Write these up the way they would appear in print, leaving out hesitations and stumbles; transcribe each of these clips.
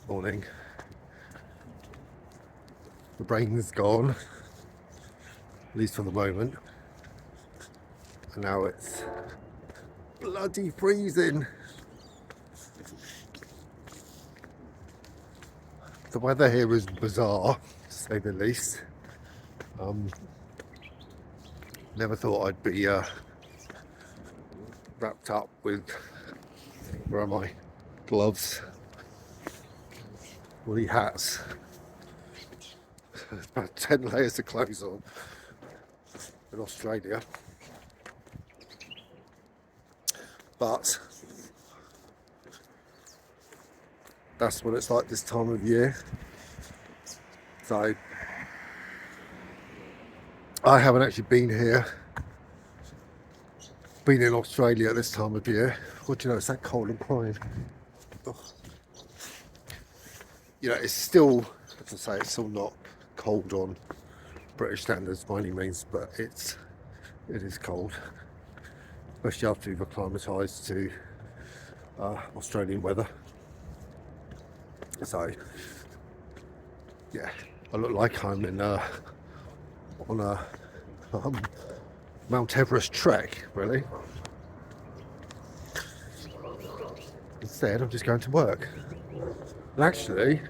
morning. The rain's gone, at least for the moment. And now it's bloody freezing. The weather here is bizarre, to say the least. Never thought I'd be wrapped up with, where are my gloves, woolly hats. About 10 layers of clothes on in Australia. But that's what it's like this time of year. So I haven't actually been here, been in Australia at this time of year. God, you know, it's that cold and crying. Ugh. You know, it's still, as I say, it's still not cold on British standards by any means, but it is cold, especially after you've acclimatised to Australian weather. So yeah, I look like I'm in on a Mount Everest trek, really. Instead, I'm just going to work. And actually,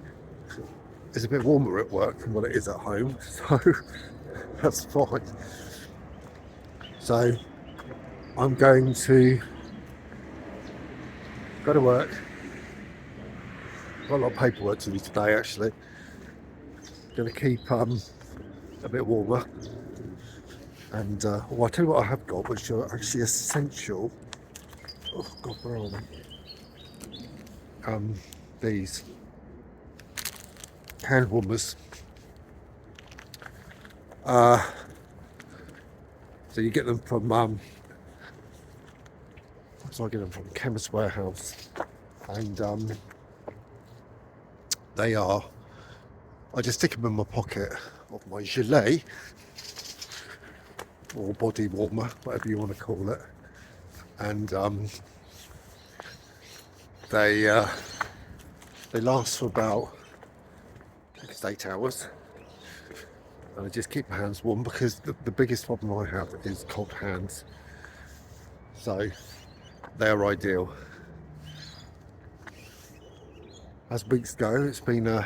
it's a bit warmer at work than what it is at home, so that's fine. So I'm going to go to work. Got a lot of paperwork to do today, actually. Going to keep a bit warmer. And well, I'll tell you what I have got, which are actually essential. Oh God, where are they? These hand warmers. So you get them from so I get them from Chemist Warehouse, and they are. I just stick them in my pocket of my gilet or body warmer, whatever you want to call it, and they last for about 8 hours. And I just keep my hands warm because the biggest problem I have is cold hands. So they're ideal. As weeks go, it's been an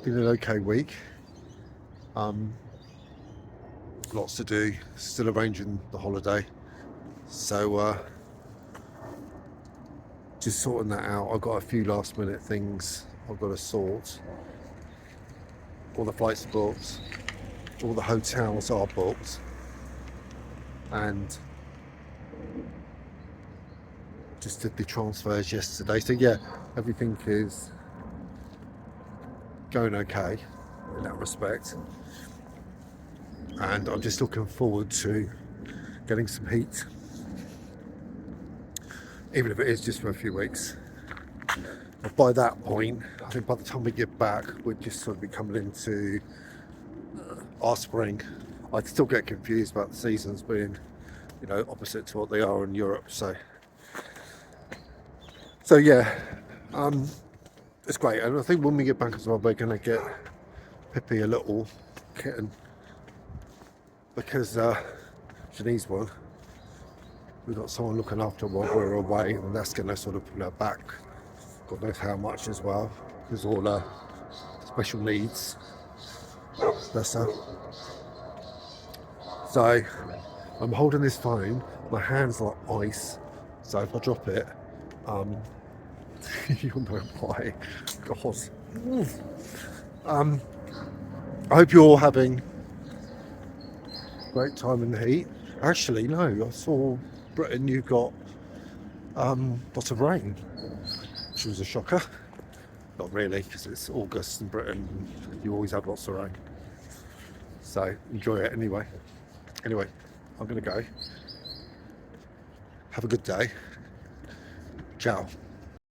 okay week. Lots to do, still arranging the holiday. So just sorting that out. I've got a few last minute things I've got to sort. All the flights are booked. All the hotels are booked, and just did the transfers yesterday. So yeah, everything is going okay in that respect, and I'm just looking forward to getting some heat, even if it is just for a few weeks. But by that point, I think by the time we get back, we're just sort of be coming into our spring. I'd still get confused about the seasons being, you know, opposite to what they are in Europe. So yeah, it's great. And I think when we get back as well, we're going to get Pippi a little kitten, because she needs one. We've got someone looking after her while we're away, and that's going to sort of pull her back. God knows how much as well, because all her special needs. Bless her. So I'm holding this phone, my hand's like ice, so if I drop it, you'll know why. God. I hope you're all having a great time in the heat. Actually, no, I saw Britain, you got lots of rain, which was a shocker. Not really, because it's August in Britain, you always have lots of rain. So enjoy it anyway. Anyway, I'm going to go. Have a good day. Ciao.